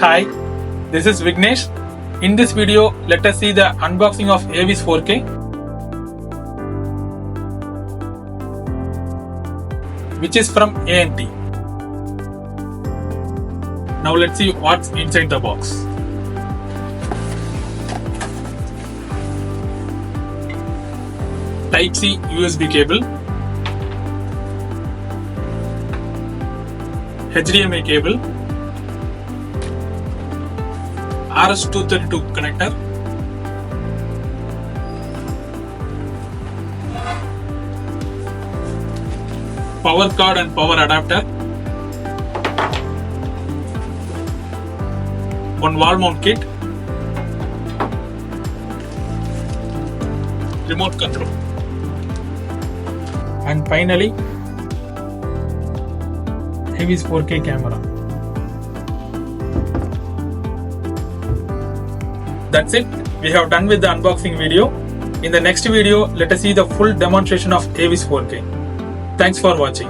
Hi, this is Vignesh. In this video, let us see the unboxing of AVIZ 4K, which is from A&T. Now let's see what's inside the box. Type-C USB cable, HDMI cable, RS-232 connector, power cord and power adapter, one wall mount kit, remote control, and finally AVIZ 4K camera. That's it. We have done with the unboxing video. In the next video, let us see the full demonstration of AVIZ 4K. Thanks for watching.